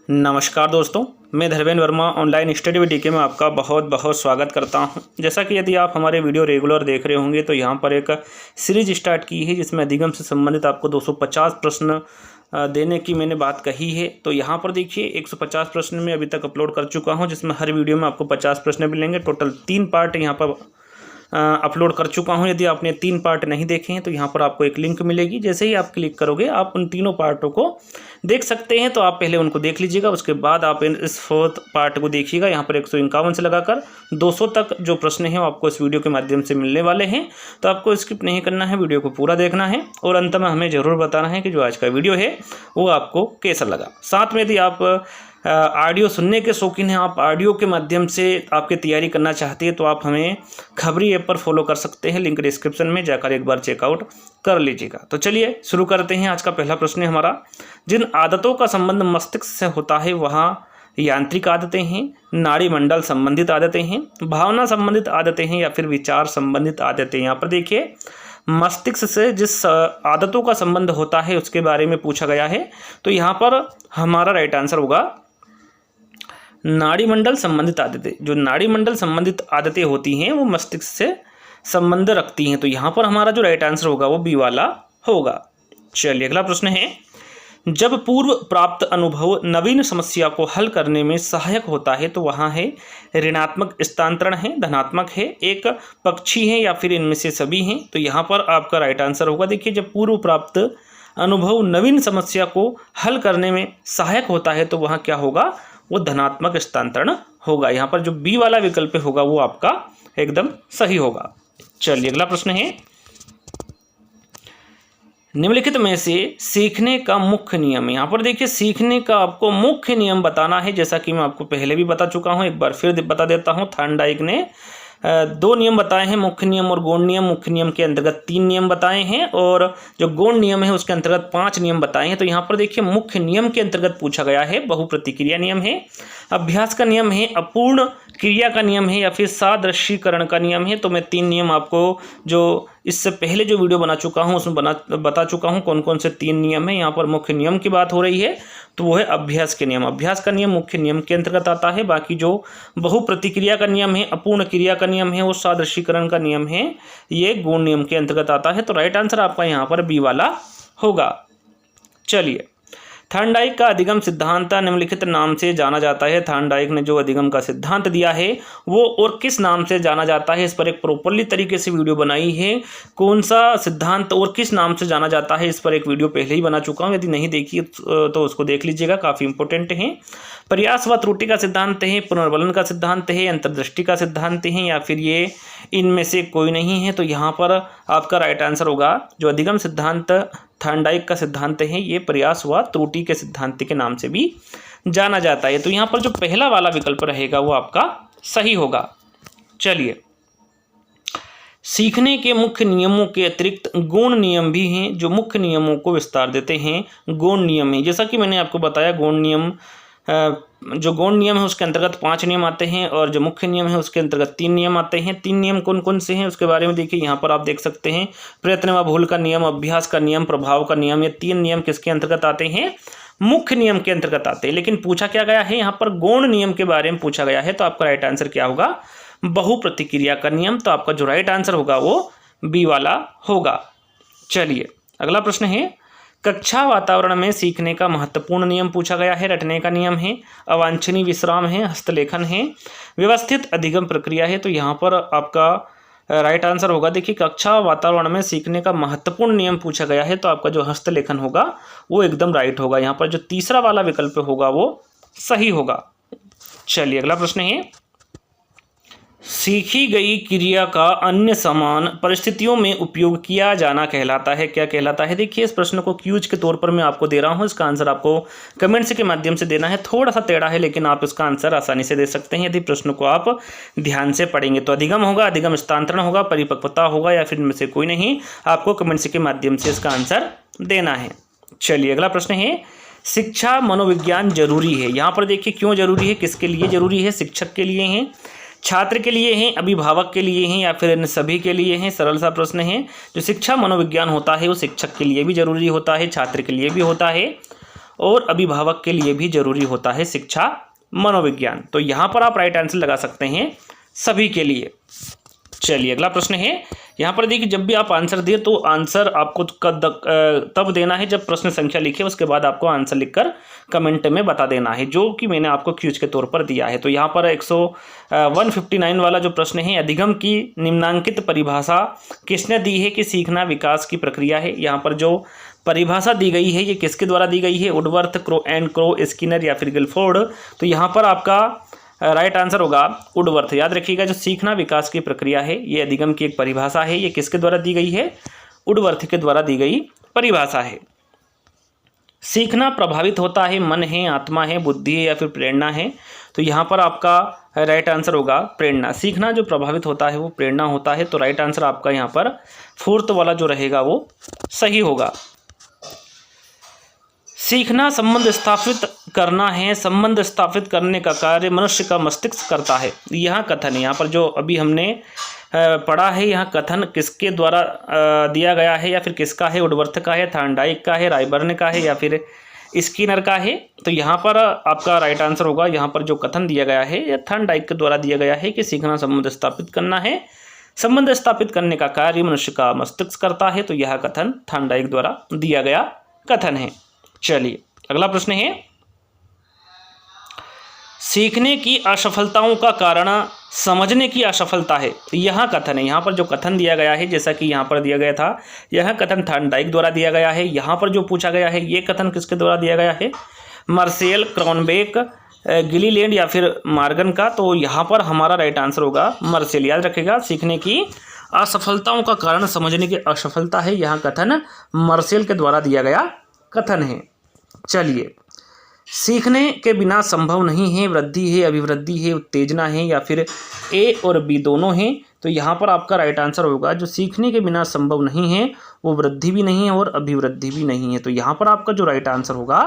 नमस्कार दोस्तों, मैं Dharmendra Verma online study with DK में आपका बहुत बहुत स्वागत करता हूं। जैसा कि यदि आप हमारे वीडियो रेगुलर देख रहे होंगे तो यहां पर एक सीरीज स्टार्ट की है जिसमें अधिगम से संबंधित आपको 250 प्रश्न देने की मैंने बात कही है। तो यहाँ पर देखिए 150 प्रश्न में अभी तक अपलोड कर चुका हूँ, जिसमें हर वीडियो में आपको 50 प्रश्न मिलेंगे। टोटल 3 पार्ट यहाँ पर अपलोड कर चुका हूं। यदि आपने 3 पार्ट नहीं देखे हैं तो यहाँ पर आपको एक लिंक मिलेगी, जैसे ही आप क्लिक करोगे आप उन तीनों पार्टों को देख सकते हैं। तो आप पहले उनको देख लीजिएगा, उसके बाद आप इस 4th पार्ट को देखिएगा। यहाँ पर 151 से लगाकर 200 तक जो प्रश्न हैं वो आपको इस वीडियो के माध्यम से मिलने वाले हैं। तो आपको स्किप नहीं करना है, वीडियो को पूरा देखना है और अंत में हमें ज़रूर बताना है कि जो आज का वीडियो है वो आपको कैसा लगा। साथ में यदि आप ऑडियो सुनने के शौकीन हैं, आप ऑडियो के माध्यम से आपकी तैयारी करना चाहते हैं तो आप हमें खबरी ऐप पर फॉलो कर सकते हैं। लिंक डिस्क्रिप्शन में जाकर एक बार चेकआउट कर लीजिएगा। तो चलिए शुरू करते हैं। आज का पहला प्रश्न है हमारा, जिन आदतों का संबंध मस्तिष्क से होता है वहाँ यांत्रिक आदतें हैं, नाड़ी मंडल संबंधित आदतें हैं, भावना संबंधित आदतें हैं या फिर विचार संबंधित आदतें। यहाँ पर देखिए मस्तिष्क से जिस आदतों का संबंध होता है उसके बारे में पूछा गया है। तो यहाँ पर हमारा राइट आंसर होगा नाड़ी मंडल संबंधित आदतें। जो नाड़ी मंडल संबंधित आदतें होती हैं वो मस्तिष्क से संबंध रखती हैं। तो यहाँ पर हमारा जो राइट आंसर होगा वो बी वाला होगा। चलिए अगला प्रश्न है, जब पूर्व प्राप्त अनुभव नवीन समस्या को हल करने में सहायक होता है तो वहाँ है ऋणात्मक स्थानांतरण है, धनात्मक है, एक पक्षी है या फिर इनमें से सभी हैं। तो यहाँ पर आपका राइट आंसर होगा, देखिए जब पूर्व प्राप्त अनुभव नवीन समस्या को हल करने में सहायक होता है तो वहाँ क्या होगा, वो धनात्मक स्थानांतरण होगा। यहाँ पर जो बी वाला विकल्प होगा वो आपका एकदम सही होगा। चलिए अगला प्रश्न है, निम्नलिखित में से सीखने का मुख्य नियम। यहाँ पर देखिए सीखने का आपको मुख्य नियम बताना है, जैसा कि मैं आपको पहले भी बता चुका हूँ, एक बार फिर बता देता हूँ। थॉर्नडाइक ने 2 नियम बताए हैं, मुख्य नियम और गौण नियम। मुख्य नियम के अंतर्गत 3 नियम बताए हैं और जो गौण नियम है उसके अंतर्गत 5 नियम बताए हैं। तो यहाँ पर देखिए मुख्य नियम के अंतर्गत पूछा गया है बहुप्रतिक्रिया नियम है, अभ्यास का नियम है, अपूर्ण क्रिया का नियम है या फिर सादृश्यीकरण का नियम है। तो मैं 3 नियम आपको जो इससे पहले जो वीडियो बना चुका हूँ उसमें बता चुका हूँ कौन कौन से 3 नियम हैं। यहाँ पर मुख्य नियम की बात हो रही है तो वो है अभ्यास के नियम। अभ्यास का नियम मुख्य नियम के अंतर्गत आता है। बाकी जो बहुप्रतिक्रिया का नियम है, अपूर्ण क्रिया का नियम है, वो सादृश्यीकरण का नियम है, ये गौण नियम के अंतर्गत आता है। तो राइट आंसर आपका यहाँ पर बी वाला होगा। चलिए, थॉर्नडाइक का अधिगम सिद्धांत निम्नलिखित नाम से जाना जाता है। थॉर्नडाइक ने जो अधिगम का सिद्धांत दिया है वो और किस नाम से जाना जाता है, इस पर एक प्रॉपरली तरीके से वीडियो बनाई है। कौन सा सिद्धांत और किस नाम से जाना जाता है इस पर एक वीडियो पहले ही बना चुका हूँ, यदि नहीं देखी तो उसको देख लीजिएगा, काफ़ी इंपॉर्टेंट है। प्रयास व त्रुटि का सिद्धांत है, पुनर्बलन का सिद्धांत है, अंतर्दृष्टि का सिद्धांत है या फिर ये इनमें से कोई नहीं है। तो यहाँ पर आपका राइट आंसर होगा जो अधिगम सिद्धांत थॉर्नडाइक का सिद्धांत है ये प्रयास व त्रुटि के सिद्धांत के नाम से भी जाना जाता है। तो यहाँ पर जो पहला वाला विकल्प रहेगा वो आपका सही होगा। चलिए, सीखने के मुख्य नियमों के अतिरिक्त गौण नियम भी हैं जो मुख्य नियमों को विस्तार देते हैं। गौण नियम है, जैसा कि मैंने आपको बताया, गौण नियम जो गौण नियम है उसके अंतर्गत 5 नियम आते हैं और जो मुख्य नियम है उसके अंतर्गत 3 नियम आते हैं। 3 नियम कौन कौन से हैं उसके बारे में देखिए, यहाँ पर आप देख सकते हैं। प्रयत्न व भूल का नियम, अभ्यास का नियम, प्रभाव का नियम, ये 3 नियम किसके अंतर्गत आते हैं, मुख्य नियम के अंतर्गत आते हैं। लेकिन पूछा क्या गया है, यहाँ पर गौण नियम के बारे में पूछा गया है। तो आपका राइट आंसर क्या होगा, बहुप्रतिक्रिया का नियम। तो आपका जो राइट आंसर होगा वो बी वाला होगा। चलिए अगला प्रश्न है, कक्षा वातावरण में सीखने का महत्वपूर्ण नियम पूछा गया है। रटने का नियम है, अवांछनीय विश्राम है, हस्तलेखन है, व्यवस्थित अधिगम प्रक्रिया है। तो यहाँ पर आपका राइट आंसर होगा, देखिए कक्षा वातावरण में सीखने का महत्वपूर्ण नियम पूछा गया है तो आपका जो हस्तलेखन होगा वो एकदम राइट होगा। यहाँ पर जो तीसरा वाला विकल्प होगा वो सही होगा। चलिए अगला प्रश्न है, सीखी गई क्रिया का अन्य समान परिस्थितियों में उपयोग किया जाना कहलाता है। क्या कहलाता है, देखिए इस प्रश्न को क्यूज के तौर पर मैं आपको दे रहा हूं। इसका आंसर आपको कमेंट्स के माध्यम से देना है। थोड़ा सा टेढ़ा है लेकिन आप इसका आंसर आसानी से दे सकते हैं यदि प्रश्न को आप ध्यान से पढ़ेंगे। तो अधिगम होगा, अधिगम स्थानांतरण होगा, परिपक्वता होगा या फिर इनमें से कोई नहीं। आपको कमेंट्स के माध्यम से इसका आंसर देना है। चलिए अगला प्रश्न है, शिक्षा मनोविज्ञान जरूरी है। यहाँ पर देखिए क्यों जरूरी है, किसके लिए जरूरी है, शिक्षक के लिए है, छात्र के लिए हैं, अभिभावक के लिए हैं या फिर इन सभी के लिए हैं। सरल सा प्रश्न है। जो शिक्षा मनोविज्ञान होता है वो शिक्षक के लिए भी जरूरी होता है, छात्र के लिए भी होता है और अभिभावक के लिए भी जरूरी होता है शिक्षा मनोविज्ञान। तो यहाँ पर आप राइट आंसर लगा सकते हैं सभी के लिए। चलिए अगला प्रश्न है, यहाँ पर देखिए जब भी आप आंसर दें तो आंसर आपको तब देना है जब प्रश्न संख्या लिखे, उसके बाद आपको आंसर लिखकर कमेंट में बता देना है, जो कि मैंने आपको क्यूज के तौर पर दिया है। तो यहाँ पर 159 वाला जो प्रश्न है, अधिगम की निम्नांकित परिभाषा किसने दी है कि सीखना विकास की प्रक्रिया है। यहाँ पर जो परिभाषा दी गई है ये किसके द्वारा दी गई है, वुडवर्थ, क्रो, स्किनर या फिर गिलफोर्ड। तो यहाँ पर आपका राइट आंसर होगा वुडवर्थ। याद रखिएगा, जो सीखना विकास की प्रक्रिया है ये अधिगम की एक परिभाषा है, ये किसके द्वारा दी गई है, वुडवर्थ के द्वारा दी गई परिभाषा है। सीखना प्रभावित होता है मन है, आत्मा है, बुद्धि है या फिर प्रेरणा है। तो यहाँ पर आपका राइट आंसर होगा प्रेरणा। सीखना जो प्रभावित होता है वो प्रेरणा होता है। तो राइट आंसर आपका यहाँ पर फोर्थ वाला जो रहेगा वो सही होगा। सीखना संबंध स्थापित करना है, संबंध स्थापित करने का कार्य मनुष्य का मस्तिष्क करता है। यह कथन है, यहाँ पर जो अभी हमने पढ़ा है, यह कथन किसके द्वारा दिया गया है या फिर किसका है, वुडवर्थ का है, थॉर्नडाइक का है, रायबर्न का है या फिर स्किनर का है। तो यहाँ पर आपका राइट आंसर होगा, यहाँ पर जो कथन दिया गया है यह थॉर्नडाइक के द्वारा दिया गया है कि सीखना संबंध स्थापित करना है, संबंध स्थापित करने का कार्य मनुष्य का मस्तिष्क करता है। तो यह कथन थॉर्नडाइक द्वारा दिया गया कथन है। चलिए अगला प्रश्न है, सीखने की असफलताओं का कारण समझने की असफलता है। यह कथन है, यहाँ पर जो कथन दिया गया है जैसा कि यहाँ पर दिया गया था, यह कथन थॉर्नडाइक द्वारा दिया गया है। यहाँ पर जो पूछा गया है ये कथन किसके द्वारा दिया गया है, मार्सेल, क्रॉनबेक, गिलीलैंड या फिर मॉर्गन का। तो यहाँ पर हमारा राइट आंसर होगा मार्सेल। याद रखेगा, सीखने की असफलताओं का कारण समझने की असफलता है, यह कथन मार्सेल के द्वारा दिया गया कथन है। चलिए, सीखने के बिना संभव नहीं है, वृद्धि है, अभिवृद्धि है, उत्तेजना है या फिर ए और बी दोनों हैं। तो यहाँ पर आपका राइट आंसर होगा जो सीखने के बिना संभव नहीं है वो वृद्धि भी नहीं है और अभिवृद्धि भी नहीं है। तो यहाँ पर आपका जो राइट आंसर होगा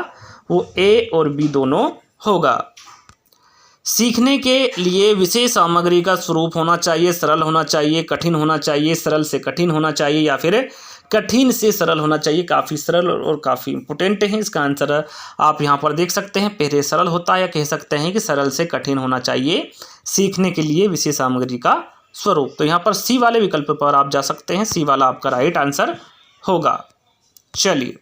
वो ए और बी दोनों होगा। सीखने के लिए विशेष सामग्री का स्वरूप होना चाहिए, सरल होना चाहिए, कठिन होना चाहिए, सरल से कठिन होना चाहिए या फिर कठिन से सरल होना चाहिए। काफ़ी सरल और काफ़ी इंपॉर्टेंट है, इसका आंसर आप यहाँ पर देख सकते हैं। पहले सरल होता है या कह सकते हैं कि सरल से कठिन होना चाहिए सीखने के लिए विशेष सामग्री का स्वरूप। तो यहाँ पर सी वाले विकल्प पर आप जा सकते हैं, सी वाला आपका राइट आंसर होगा। चलिए,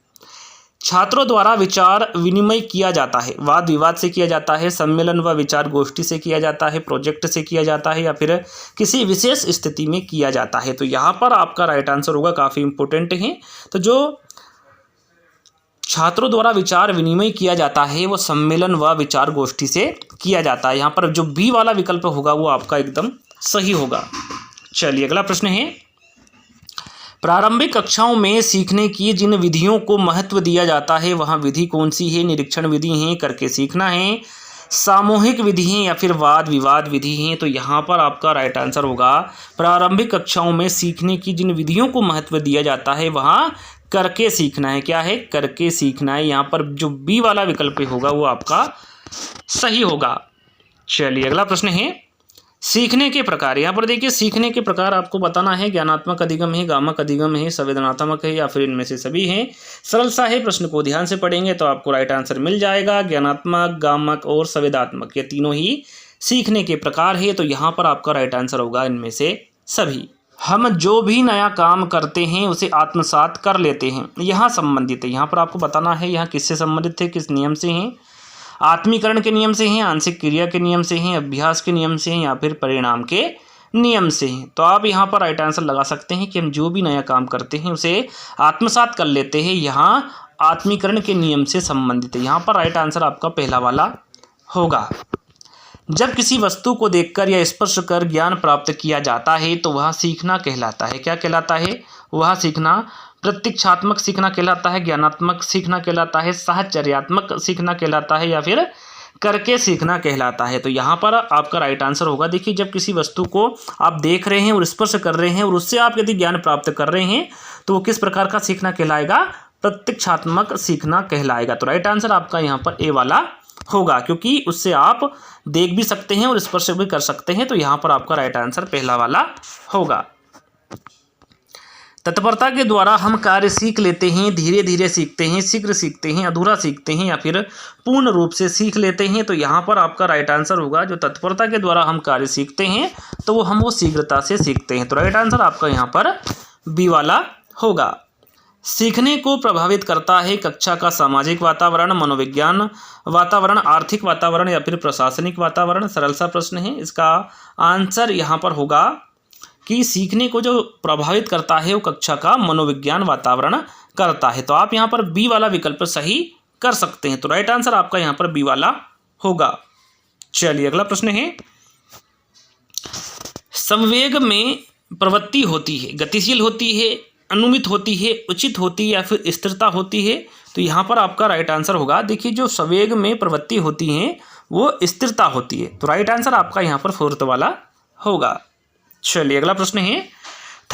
छात्रों द्वारा विचार विनिमय किया जाता है, वाद विवाद से किया जाता है, सम्मेलन व विचार गोष्ठी से किया जाता है, प्रोजेक्ट से किया जाता है या फिर किसी विशेष स्थिति में किया जाता है। तो यहाँ पर आपका राइट आंसर होगा, काफ़ी इंपॉर्टेंट है। तो जो छात्रों द्वारा विचार विनिमय किया जाता है वो सम्मेलन व विचार गोष्ठी से किया जाता है। यहाँ पर जो बी वाला विकल्प होगा वो आपका एकदम सही होगा। चलिए अगला प्रश्न है, प्रारंभिक कक्षाओं में सीखने की जिन विधियों को महत्व दिया जाता है वहाँ विधि कौन सी है, निरीक्षण विधि है, करके सीखना है, सामूहिक विधि है या फिर वाद विवाद विधि है। तो यहाँ पर आपका राइट आंसर होगा प्रारंभिक कक्षाओं में सीखने की जिन विधियों को महत्व दिया जाता है वहाँ करके सीखना है। क्या है, करके सीखना है। यहाँ पर जो बी वाला विकल्प होगा वो आपका सही होगा। चलिए अगला प्रश्न है, सीखने के प्रकार। यहाँ पर देखिए सीखने के प्रकार आपको बताना है, ज्ञानात्मक अधिगम है, गामक अधिगम है, संवेदनात्मक है या फिर इनमें से सभी हैं। सरल सा है, प्रश्न को ध्यान से पढ़ेंगे तो आपको राइट आंसर मिल जाएगा। ज्ञानात्मक, गामक और संवेदनात्मक ये तीनों ही सीखने के प्रकार है। तो यहाँ पर आपका राइट आंसर होगा इनमें से सभी। हम जो भी नया काम करते हैं उसे आत्मसात कर लेते हैं, यहाँ संबंधित है। यहाँ पर आपको बताना है यहाँ किससे संबंधित है, किस नियम से हैं, आत्मीकरण के नियम से हैं, आंशिक क्रिया के नियम से हैं, अभ्यास के नियम से हैं या फिर परिणाम के नियम से हैं। तो आप यहाँ पर राइट आंसर लगा सकते हैं कि हम जो भी नया काम करते हैं उसे आत्मसात कर लेते हैं, यहाँ आत्मीकरण के नियम से संबंधित है। यहाँ पर राइट आंसर आपका पहला वाला होगा। जब किसी वस्तु को देखकर या स्पर्श कर ज्ञान प्राप्त किया जाता है तो वह सीखना कहलाता है। क्या कहलाता है, वह सीखना प्रत्यक्षात्मक सीखना कहलाता है, ज्ञानात्मक सीखना कहलाता है, साहचर्यात्मक सीखना कहलाता है या फिर करके सीखना कहलाता है। तो यहाँ पर आपका राइट आंसर होगा। देखिए, जब किसी वस्तु को आप देख रहे हैं और स्पर्श कर रहे हैं और उससे आप यदि ज्ञान प्राप्त कर रहे हैं तो वो किस प्रकार का सीखना कहलाएगा, प्रत्यक्षात्मक सीखना कहलाएगा। तो राइट आंसर आपका यहाँ पर ए वाला होगा, क्योंकि उससे आप देख भी सकते हैं और स्पर्श भी कर सकते हैं। तो यहाँ पर आपका राइट आंसर पहला वाला होगा। तत्परता के द्वारा हम कार्य सीख लेते हैं, धीरे धीरे सीखते हैं, शीघ्र सीखते हैं, अधूरा सीखते हैं या फिर पूर्ण रूप से सीख लेते हैं। तो यहाँ पर आपका राइट आंसर होगा जो तत्परता के द्वारा हम कार्य सीखते हैं तो वो हम शीघ्रता से सीखते हैं। तो राइट आंसर आपका यहाँ पर बी वाला होगा। सीखने को प्रभावित करता है कक्षा का सामाजिक वातावरण, मनोविज्ञान वातावरण, आर्थिक वातावरण या फिर प्रशासनिक वातावरण। सरल सा प्रश्न है, इसका आंसर यहाँ पर होगा कि सीखने को जो प्रभावित करता है वो कक्षा का मनोविज्ञान वातावरण करता है। तो आप यहाँ पर बी वाला विकल्प सही कर सकते हैं। तो राइट आंसर आपका यहाँ पर बी वाला होगा। चलिए अगला प्रश्न है, संवेग में प्रवृत्ति होती है, गतिशील होती है, अनुमित होती है, उचित होती है या फिर स्थिरता होती है। तो यहाँ पर आपका राइट आंसर होगा, देखिए जो संवेग में प्रवृत्ति होती है वो स्थिरता होती है। तो राइट आंसर आपका यहाँ पर फोर्थ वाला होगा। चलिए अगला प्रश्न है,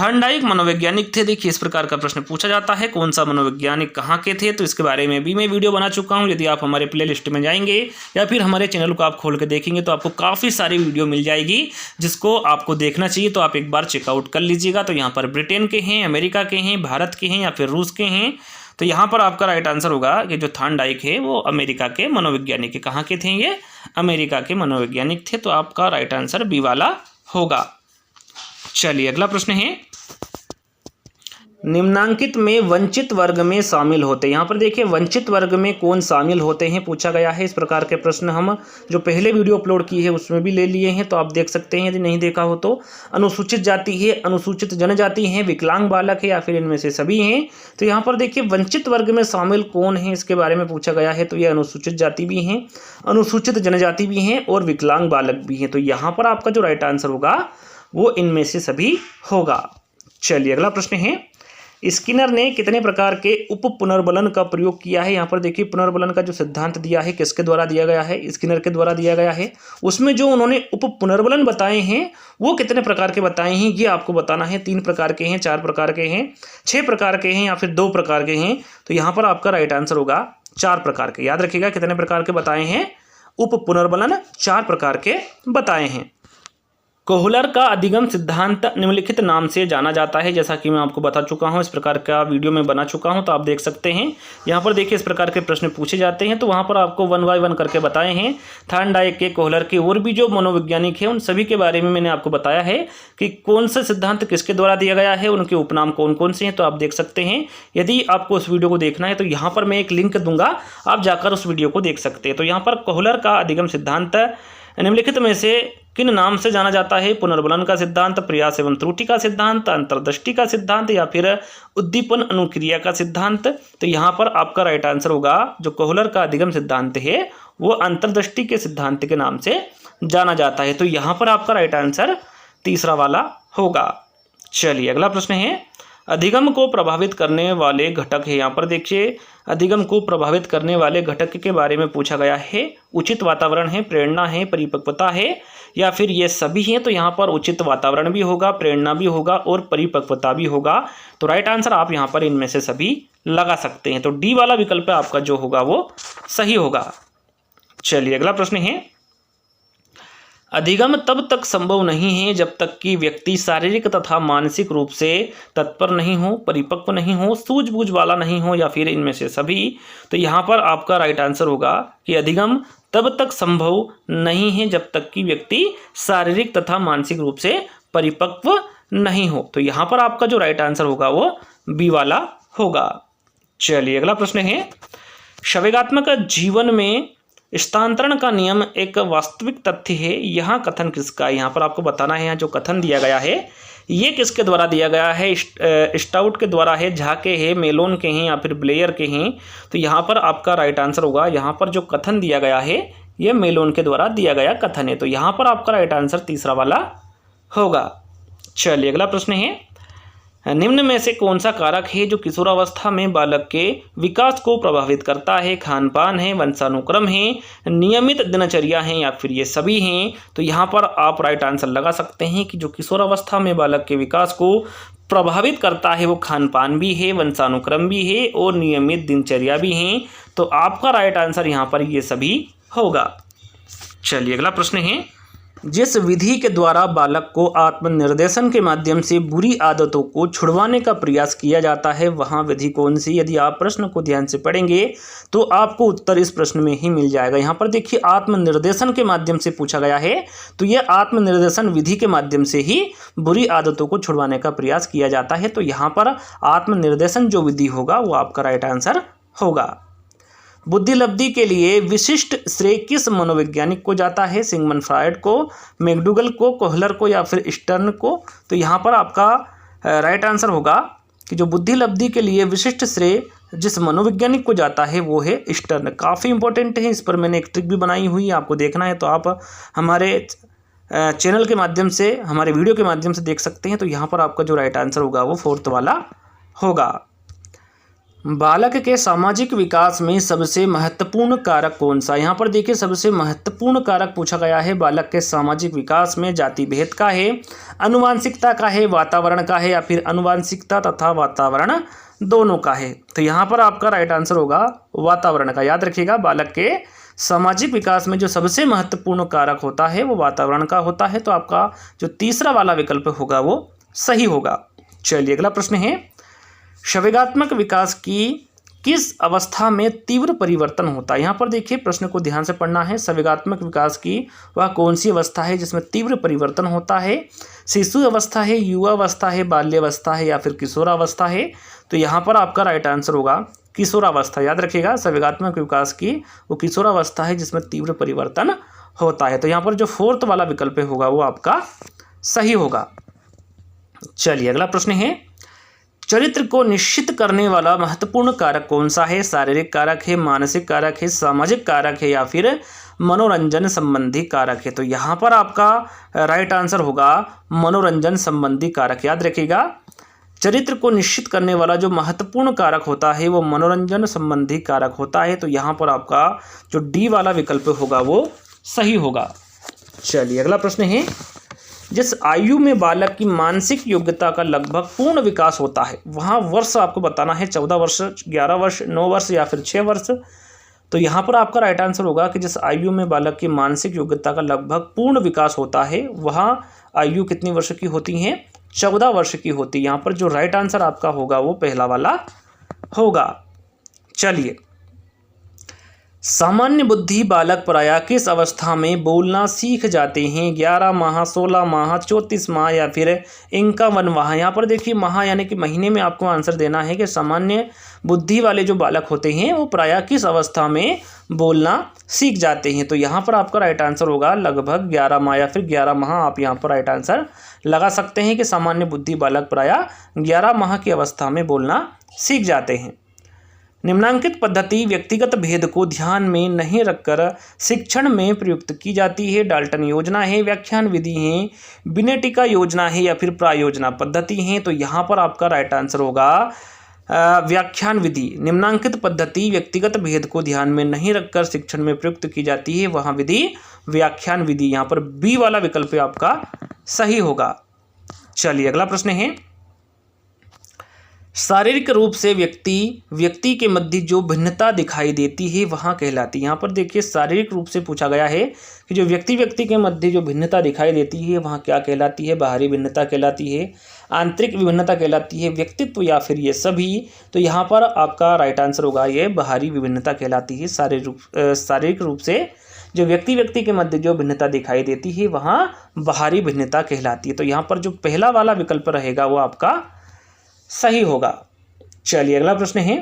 थॉर्नडाइक मनोवैज्ञानिक थे। देखिए इस प्रकार का प्रश्न पूछा जाता है, कौन सा मनोवैज्ञानिक कहाँ के थे। तो इसके बारे में भी मैं वीडियो बना चुका हूँ। यदि आप हमारे प्ले लिस्ट में जाएंगे या फिर हमारे चैनल को आप खोल के देखेंगे तो आपको काफ़ी सारी वीडियो मिल जाएगी जिसको आपको देखना चाहिए। तो आप एक बार चेकआउट कर लीजिएगा। तो यहाँ पर ब्रिटेन के हैं, अमेरिका के हैं, भारत के हैं या फिर रूस के हैं। तो यहाँ पर आपका राइट आंसर होगा कि जो थॉर्नडाइक है वो अमेरिका के मनोवैज्ञानिक है। कहाँ के थे ये? अमेरिका के मनोवैज्ञानिक थे। तो आपका राइट आंसर बी वाला होगा। चलिए अगला प्रश्न है, निम्नांकित में वंचित वर्ग में शामिल होते हैं। यहाँ पर देखिए वंचित वर्ग में कौन शामिल होते हैं पूछा गया है। इस प्रकार के प्रश्न हम जो पहले वीडियो अपलोड की है उसमें भी ले लिए हैं, तो आप देख सकते हैं। यदि नहीं देखा हो तो अनुसूचित जाति है, अनुसूचित जनजाति है, विकलांग बालक है या फिर इनमें से सभी हैं। तो यहाँ पर देखिए वंचित वर्ग में शामिल कौन है इसके बारे में पूछा गया है। तो ये अनुसूचित जाति भी हैं, अनुसूचित जनजाति भी हैं और विकलांग बालक भी हैं। तो यहाँ पर आपका जो राइट आंसर होगा वो इनमें से सभी होगा। चलिए अगला प्रश्न है, स्किनर ने कितने प्रकार के उप पुनर्बलन का प्रयोग किया है। यहाँ पर देखिए पुनर्बलन का जो सिद्धांत दिया है किसके द्वारा दिया गया है? स्किनर के द्वारा दिया गया है। उसमें जो उन्होंने उप पुनर्बलन बताए हैं वो कितने प्रकार के बताए हैं ये आपको बताना है। 3 प्रकार के हैं, 4 प्रकार के हैं, 6 प्रकार के हैं या फिर 2 प्रकार के हैं। तो यहाँ पर आपका राइट आंसर होगा 4 प्रकार के। याद रखिएगा कितने प्रकार के बताए हैं? उप पुनर्बलन 4 प्रकार के बताए हैं। कोहलर का अधिगम सिद्धांत निम्नलिखित नाम से जाना जाता है। जैसा कि मैं आपको बता चुका हूं, इस प्रकार का वीडियो में बना चुका हूं, तो आप देख सकते हैं। यहाँ पर देखिए इस प्रकार के प्रश्न पूछे जाते हैं तो वहाँ पर आपको 1 बाय 1 करके बताए हैं। थॉर्नडाइक के, कोहलर के और भी जो मनोवैज्ञानिक हैं उन सभी के बारे में मैंने आपको बताया है कि कौन सा सिद्धांत किसके द्वारा दिया गया है, उनके उपनाम कौन कौन से हैं। तो आप देख सकते हैं। यदि आपको उस वीडियो को देखना है तो यहाँ पर मैं एक लिंक दूंगा, आप जाकर उस वीडियो को देख सकते हैं। तो यहाँ पर कोहलर का अधिगम सिद्धांत निम्नलिखित में से किन नाम से जाना जाता है? पुनर्बलन का सिद्धांत, प्रयास एवं त्रुटि का सिद्धांत, अंतर्दृष्टि का सिद्धांत या फिर उद्दीपन अनुक्रिया का सिद्धांत। तो यहाँ पर आपका राइट आंसर होगा जो कोहलर का अधिगम सिद्धांत है वो अंतर्दृष्टि के सिद्धांत के नाम से जाना जाता है। तो यहाँ पर आपका राइट आंसर तीसरा वाला होगा। चलिए अगला प्रश्न है, अधिगम को प्रभावित करने वाले घटक है। यहाँ पर देखिए अधिगम को प्रभावित करने वाले घटक के बारे में पूछा गया है। उचित वातावरण है, प्रेरणा है, परिपक्वता है या फिर ये सभी हैं। तो यहाँ पर उचित वातावरण भी होगा, प्रेरणा भी होगा और परिपक्वता भी होगा। तो राइट आंसर आप यहाँ पर इनमें से सभी लगा सकते हैं। तो डी वाला विकल्प आपका जो होगा वो सही होगा। चलिए अगला प्रश्न है, अधिगम तब तक संभव नहीं है जब तक कि व्यक्ति शारीरिक तथा मानसिक रूप से तत्पर नहीं हो, परिपक्व नहीं हो, सूझबूझ वाला नहीं हो या फिर इनमें से सभी। तो यहाँ पर आपका राइट आंसर होगा कि अधिगम तब तक संभव नहीं है जब तक कि व्यक्ति शारीरिक तथा मानसिक रूप से परिपक्व नहीं हो। तो यहाँ पर आपका जो राइट आंसर होगा वो बी वाला होगा। चलिए अगला प्रश्न है, संवेगात्मक जीवन में स्थानांतरण का नियम एक वास्तविक तथ्य है, यहाँ कथन किसका है? यहाँ पर आपको बताना है। यहाँ जो कथन दिया गया है ये किसके द्वारा दिया गया है? स्टाउट के द्वारा है, झा के हैं, मेलोन के हैं या फिर ब्लेयर के हैं। तो यहाँ पर आपका राइट आंसर होगा, यहाँ पर जो कथन दिया गया है ये मेलोन के द्वारा दिया गया कथन है। तो यहाँ पर आपका राइट आंसर तीसरा वाला होगा। चलिए अगला प्रश्न है, निम्न में से कौन सा कारक है जो किशोरावस्था में बालक के विकास को प्रभावित करता है? खान पान है, वंशानुक्रम है, नियमित दिनचर्या है या फिर ये सभी हैं। तो यहाँ पर आप राइट आंसर लगा सकते हैं कि जो किशोरावस्था में बालक के विकास को प्रभावित करता है वो खान पान भी है, वंशानुक्रम भी है और नियमित दिनचर्या भी हैं। तो आपका राइट आंसर यहाँ पर ये सभी होगा। चलिए अगला प्रश्न है, जिस विधि के द्वारा बालक को आत्मनिर्देशन के माध्यम से बुरी आदतों को छुड़वाने का प्रयास किया जाता है वहाँ विधि कौन सी। यदि आप प्रश्न को ध्यान से पढ़ेंगे तो आपको उत्तर इस प्रश्न में ही मिल जाएगा। यहाँ पर देखिए आत्मनिर्देशन के माध्यम से पूछा गया है, तो यह आत्मनिर्देशन विधि के माध्यम से ही बुरी आदतों को छुड़वाने का प्रयास किया जाता है। तो यहाँ पर आत्मनिर्देशन जो विधि होगा वो आपका राइट आंसर होगा। बुद्धिलब्धि के लिए विशिष्ट श्रेय किस मनोवैज्ञानिक को जाता है। सिगमंड फ्रॉयड को, मैकडूगल को, कोहलर को या फिर स्टर्न को। तो यहाँ पर आपका राइट आंसर होगा कि जो बुद्धिलब्धि के लिए विशिष्ट श्रेय जिस मनोवैज्ञानिक को जाता है वो है स्टर्न। काफ़ी इंपॉर्टेंट है, इस पर मैंने एक ट्रिक भी बनाई हुई है, आपको देखना है तो आप हमारे चैनल के माध्यम से, हमारे वीडियो के माध्यम से देख सकते हैं। तो यहाँ पर आपका जो राइट आंसर होगा वो 4th वाला होगा। बालक के सामाजिक विकास में सबसे महत्वपूर्ण कारक कौन सा। यहाँ पर देखिए सबसे महत्वपूर्ण कारक पूछा गया है बालक के सामाजिक विकास में जाति भेद का है, आनुवांशिकता का है, वातावरण का है या फिर आनुवांशिकता तथा वातावरण दोनों का है। तो यहाँ पर आपका राइट आंसर होगा वातावरण का। याद रखिएगा बालक के सामाजिक विकास में जो सबसे महत्वपूर्ण कारक होता है वो वातावरण का होता है। तो आपका जो तीसरा वाला विकल्प होगा वो सही होगा। चलिए अगला प्रश्न है, संवेगात्मक विकास की किस अवस्था में तीव्र परिवर्तन होता है। यहाँ पर देखिए प्रश्न को ध्यान से पढ़ना है। संवेगात्मक विकास की वह कौन सी अवस्था है जिसमें तीव्र परिवर्तन होता है। शिशु अवस्था है, युवा अवस्था है, बाल्यावस्था है या फिर किशोरावस्था है। तो यहाँ पर आपका राइट आंसर होगा किशोरावस्था। याद रखिएगा संवेगात्मक विकास की वो किशोरावस्था है जिसमें तीव्र परिवर्तन होता है। तो यहाँ पर जो 4th वाला विकल्प होगा वो आपका सही होगा। चलिए अगला प्रश्न है, चरित्र को निश्चित करने वाला महत्वपूर्ण कारक कौन सा है। शारीरिक कारक है, मानसिक कारक है, सामाजिक कारक है या फिर मनोरंजन संबंधी कारक है। तो यहाँ पर आपका राइट आंसर होगा मनोरंजन संबंधी कारक। याद रखिएगा चरित्र को निश्चित करने वाला जो महत्वपूर्ण कारक होता है वो मनोरंजन संबंधी कारक होता है। तो यहाँ पर आपका जो डी वाला विकल्प होगा वो सही होगा। चलिए अगला प्रश्न है, जिस आयु में बालक की मानसिक योग्यता का लगभग पूर्ण विकास होता है वहाँ वर्ष आपको बताना है। 14 वर्ष, 11 वर्ष, 9 वर्ष या फिर 6 वर्ष। तो यहाँ पर आपका राइट आंसर होगा कि जिस आयु में बालक की मानसिक योग्यता का लगभग पूर्ण विकास होता है वहाँ आयु कितनी वर्ष की होती है, 14 वर्ष की होती है। यहाँ पर जो राइट आंसर आपका होगा वो पहला वाला होगा। चलिए, सामान्य बुद्धि बालक प्रायः किस अवस्था में बोलना सीख जाते हैं। 11 माह, 16 माह, 34 माह या फिर 51 माह। यहाँ पर देखिए माह यानी कि महीने में आपको आंसर देना है कि सामान्य बुद्धि वाले जो बालक होते हैं वो प्रायः किस अवस्था में बोलना सीख जाते हैं। तो यहाँ पर आपका राइट आंसर होगा लगभग 11 माह या फिर 11 माह। आप यहाँ पर राइट आंसर लगा सकते हैं कि सामान्य बुद्धि बालक प्रायः 11 माह की अवस्था में बोलना सीख जाते हैं। निम्नांकित पद्धति व्यक्तिगत भेद को ध्यान में नहीं रखकर शिक्षण में प्रयुक्त की जाती है। डाल्टन योजना है, व्याख्यान विधि है, बिनेटिका योजना है या फिर प्रायोजना पद्धति है। तो यहाँ पर आपका राइट आंसर होगा व्याख्यान विधि। निम्नांकित पद्धति व्यक्तिगत भेद को ध्यान में नहीं रखकर शिक्षण में प्रयुक्त की जाती है, वहाँ विधि व्याख्यान विधि। यहाँ पर बी वाला विकल्प आपका सही होगा। चलिए अगला प्रश्न है, शारीरिक रूप से व्यक्ति के मध्य जो भिन्नता दिखाई देती है वहाँ कहलाती है। यहाँ पर देखिए शारीरिक रूप से पूछा गया है कि जो व्यक्ति के मध्य जो भिन्नता दिखाई देती है वहाँ क्या कहलाती है। बाहरी भिन्नता कहलाती है, आंतरिक विभिन्नता कहलाती है, व्यक्तित्व या फिर ये सभी। तो यहाँ पर आपका राइट आंसर होगा ये बाहरी विभिन्नता कहलाती है। शारीरिक रूप से जो व्यक्ति के मध्य जो भिन्नता दिखाई देती है वहाँ बाहरी भिन्नता कहलाती है। तो यहाँ पर जो पहला वाला विकल्प रहेगा वो आपका सही होगा। चलिए अगला प्रश्न है,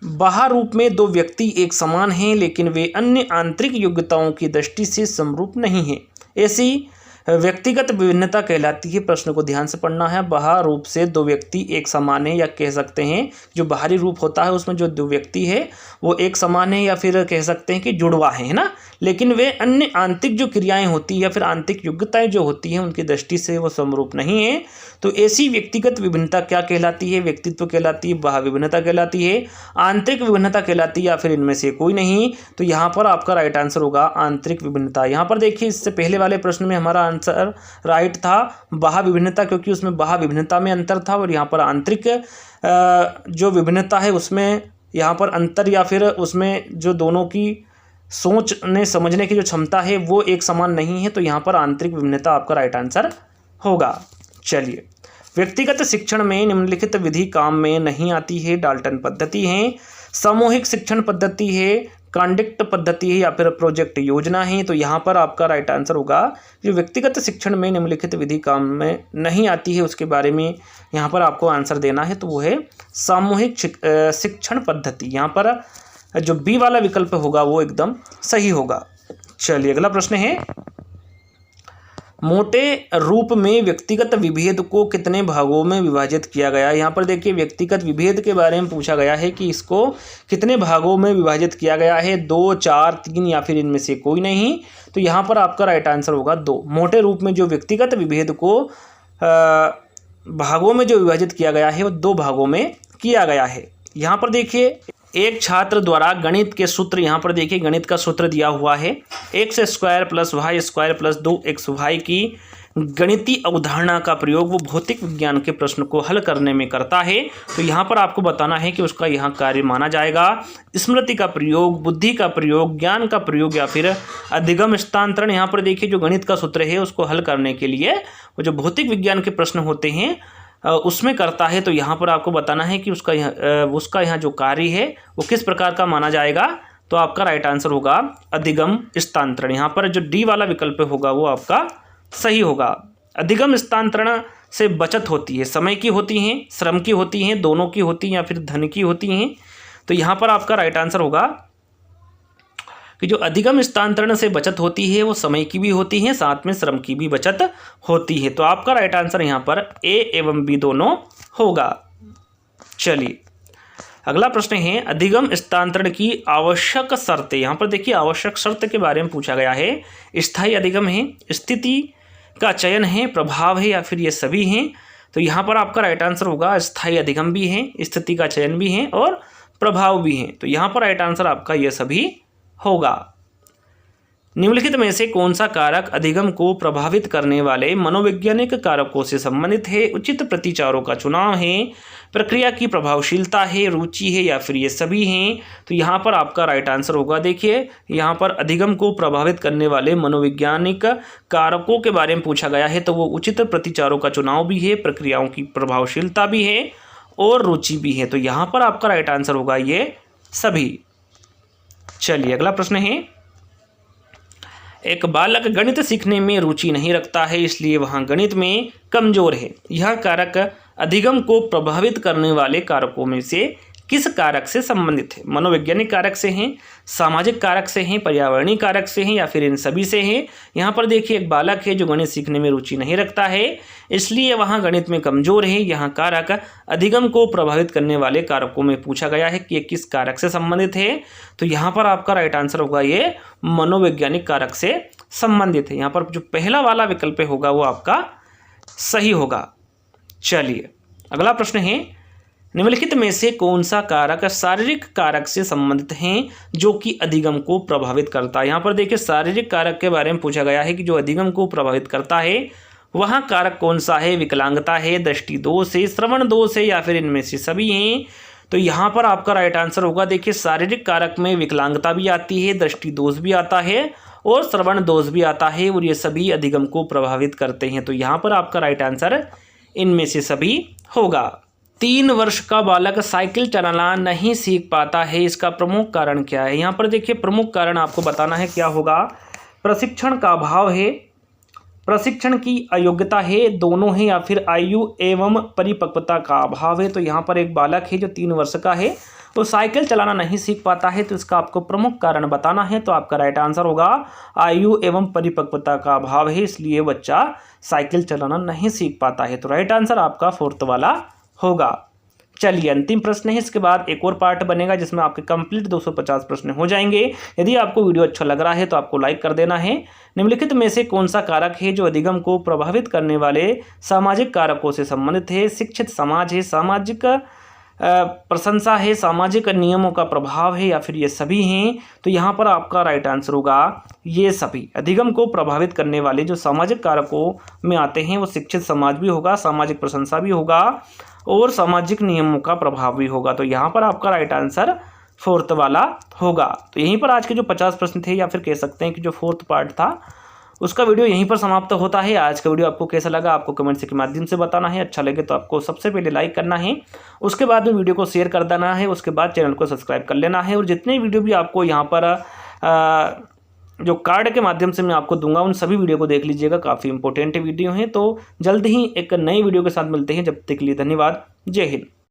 बाह्य रूप में दो व्यक्ति एक समान हैं लेकिन वे अन्य आंतरिक योग्यताओं की दृष्टि से समरूप नहीं हैं, ऐसी व्यक्तिगत विभिन्नता कहलाती है। प्रश्न को ध्यान से पढ़ना है। बाह्य रूप से दो व्यक्ति एक समान है, या कह सकते हैं जो बाहरी रूप होता है उसमें जो दो व्यक्ति है वो एक समान है, या फिर कह सकते हैं कि जुड़वा है ना, लेकिन वे अन्य आंतरिक जो क्रियाएं होती हैं या फिर आंतरिक योग्यताएं जो होती हैं उनकी दृष्टि से वो समरूप नहीं है। तो ऐसी व्यक्तिगत विभिन्नता क्या कहलाती है। व्यक्तित्व कहलाती है, बाह्य विभिन्नता कहलाती है, आंतरिक विभिन्नता कहलाती है, या फिर इनमें से कोई नहीं। तो यहाँ पर आपका राइट आंसर होगा आंतरिक विभिन्नता। यहाँ पर देखिए इससे पहले वाले प्रश्न में हमारा आंसर राइट था बाह्य विभिन्नता, क्योंकि उसमें बाह्य विभिन्नता में अंतर था, और यहाँ पर आंतरिक जो विभिन्नता है उसमें यहाँ पर अंतर या फिर उसमें जो दोनों की सोचने समझने की जो क्षमता है वो एक समान नहीं है, तो यहाँ पर आंतरिक विभिन्नता आपका राइट आंसर होगा। चलिए, व्यक्तिगत शिक्षण में निम्नलिखित विधि काम में नहीं आती है। डाल्टन पद्धति है, सामूहिक शिक्षण पद्धति है, कॉन्डक्ट पद्धति है या फिर प्रोजेक्ट योजना है। तो यहाँ पर आपका राइट आंसर होगा जो व्यक्तिगत शिक्षण में निम्नलिखित विधि काम में नहीं आती है, उसके बारे में यहाँ पर आपको आंसर देना है, तो वो है सामूहिक शिक्षण पद्धति। यहाँ पर जो बी वाला विकल्प होगा वो एकदम सही होगा। चलिए, अगला प्रश्न है, मोटे रूप में व्यक्तिगत विभेद को कितने भागों में विभाजित किया गया है। यहाँ पर देखिए, व्यक्तिगत विभेद के बारे में पूछा गया है कि इसको कितने भागों में विभाजित किया गया है, 2, 4, 3 या फिर इनमें से कोई नहीं। तो यहाँ पर आपका राइट आंसर होगा 2। मोटे रूप में जो व्यक्तिगत विभेद को भागों में जो विभाजित किया गया है वो 2 भागों में किया गया है। यहाँ पर देखिए, एक छात्र द्वारा गणित के सूत्र, यहाँ पर देखिए गणित का सूत्र दिया हुआ है, x² + y² + 2xy की गणितीय अवधारणा का प्रयोग वो भौतिक विज्ञान के प्रश्न को हल करने में करता है। तो यहाँ पर आपको बताना है कि उसका यहाँ कार्य माना जाएगा स्मृति का प्रयोग, बुद्धि का प्रयोग, ज्ञान का प्रयोग या फिर अधिगम हस्तांतरण। यहाँ पर देखिए, जो गणित का सूत्र है उसको हल करने के लिए वो जो भौतिक विज्ञान के प्रश्न होते हैं उसमें करता है। तो यहाँ पर आपको बताना है कि उसका यहाँ जो कार्य है वो किस प्रकार का माना जाएगा। तो आपका राइट आंसर होगा अधिगम हस्तांतरण। यहाँ पर जो डी वाला विकल्प होगा वो आपका सही होगा। अधिगम हस्तांतरण से बचत होती है, समय की होती हैं, श्रम की होती हैं, दोनों की होती हैं या फिर धन की होती हैं। तो यहाँ पर आपका राइट आंसर होगा कि जो अधिगम हस्तांतरण से बचत होती है वो समय की भी होती है, साथ में श्रम की भी बचत होती है। तो आपका राइट आंसर यहाँ पर ए एवं बी दोनों होगा। चलिए, अगला प्रश्न है, अधिगम हस्तांतरण की आवश्यक शर्तें। यहाँ पर देखिए, आवश्यक शर्त के बारे में पूछा गया है। स्थायी अधिगम है, स्थिति का चयन है, प्रभाव है या फिर ये सभी हैं। तो यहाँ पर आपका राइट आंसर होगा स्थायी अधिगम भी है, स्थिति का चयन भी है और प्रभाव भी है। तो यहाँ पर राइट आंसर आपका ये सभी होगा। निम्नलिखित में से कौन सा कारक अधिगम को प्रभावित करने वाले मनोवैज्ञानिक कारकों से संबंधित है। उचित प्रतिचारों का चुनाव है, प्रक्रिया की प्रभावशीलता है, रुचि है या फिर ये सभी हैं। तो यहाँ पर आपका राइट आंसर होगा, देखिए यहाँ पर अधिगम को प्रभावित करने वाले मनोवैज्ञानिक कारकों के बारे में पूछा गया है। तो वो उचित प्रतिचारों का चुनाव भी है, प्रक्रियाओं की प्रभावशीलता भी है और रुचि भी है। तो यहाँ पर आपका राइट आंसर होगा ये सभी। चलिए, अगला प्रश्न है, एक बालक गणित सीखने में रुचि नहीं रखता है, इसलिए वहाँ गणित में कमजोर है। यह कारक अधिगम को प्रभावित करने वाले कारकों में से किस कारक से संबंधित है। मनोवैज्ञानिक कारक से हैं, सामाजिक कारक से हैं, पर्यावरणीय कारक से हैं या फिर इन सभी से हैं। यहाँ पर देखिए, एक बालक है जो गणित सीखने में रुचि नहीं रखता है, इसलिए वहाँ गणित में कमजोर है। यहाँ कारक अधिगम को प्रभावित करने वाले कारकों में पूछा गया है कि ये किस कारक से संबंधित है। तो यहाँ पर आपका राइट आंसर होगा ये मनोवैज्ञानिक कारक से संबंधित है। यहाँ पर जो पहला वाला विकल्प होगा वो आपका सही होगा। चलिए, अगला प्रश्न है, निम्नलिखित में से कौन सा कारक शारीरिक कारक से संबंधित हैं जो कि अधिगम को प्रभावित करता है। यहाँ पर देखिए, शारीरिक कारक के बारे में पूछा गया है कि जो अधिगम को प्रभावित करता है वहाँ कारक कौन सा है। विकलांगता है, दृष्टि दोष है, श्रवण दोष है या फिर इनमें से सभी हैं। तो यहाँ पर आपका राइट आंसर होगा, देखिए शारीरिक कारक में विकलांगता भी आती है, दृष्टि दोष भी आता है और श्रवण दोष भी आता है और ये सभी अधिगम को प्रभावित करते हैं। तो यहाँ पर आपका राइट आंसर इनमें से सभी होगा। 3 वर्ष का बालक साइकिल चलाना नहीं सीख पाता है, इसका प्रमुख कारण क्या है। यहाँ पर देखिए, प्रमुख कारण आपको बताना है क्या होगा। प्रशिक्षण का अभाव है, प्रशिक्षण की अयोग्यता है, दोनों है या फिर आयु एवं परिपक्वता का अभाव है। तो यहाँ पर एक बालक है जो 3 वर्ष का है तो साइकिल चलाना नहीं सीख पाता है, तो इसका आपको प्रमुख कारण बताना है। तो आपका राइट आंसर होगा आयु एवं परिपक्वता का अभाव है, इसलिए बच्चा साइकिल चलाना नहीं सीख पाता है। तो राइट आंसर आपका 4th वाला होगा। चलिए, अंतिम प्रश्न है, इसके बाद एक और पार्ट बनेगा जिसमें आपके कंप्लीट 250 प्रश्न हो जाएंगे। यदि आपको वीडियो अच्छा लग रहा है तो आपको लाइक कर देना है। निम्नलिखित में से कौन सा कारक है जो अधिगम को प्रभावित करने वाले सामाजिक कारकों से संबंधित है। शिक्षित समाज है, सामाजिक प्रशंसा है, सामाजिक नियमों का प्रभाव है या फिर ये सभी हैं। तो यहाँ पर आपका राइट आंसर होगा ये सभी। अधिगम को प्रभावित करने वाले जो सामाजिक कारकों में आते हैं वो शिक्षित समाज भी होगा, सामाजिक प्रशंसा भी होगा और सामाजिक नियमों का प्रभाव भी होगा। तो यहाँ पर आपका राइट आंसर फोर्थ वाला होगा। तो यहीं पर आज के जो 50 प्रश्न थे या फिर कह सकते हैं कि जो फोर्थ पार्ट था उसका वीडियो यहीं पर समाप्त होता है। आज का वीडियो आपको कैसा लगा आपको कमेंट के माध्यम से बताना है। अच्छा लगे तो आपको सबसे पहले लाइक करना है, उसके बाद में वीडियो को शेयर कर देना है, उसके बाद चैनल को सब्सक्राइब कर लेना है। और जितने वीडियो भी आपको यहाँ पर जो कार्ड के माध्यम से मैं आपको दूंगा उन सभी वीडियो को देख लीजिएगा, काफ़ी इंपॉर्टेंट वीडियो हैं। तो जल्द ही एक नई वीडियो के साथ मिलते हैं, जब तक के लिए धन्यवाद। जय हिंद।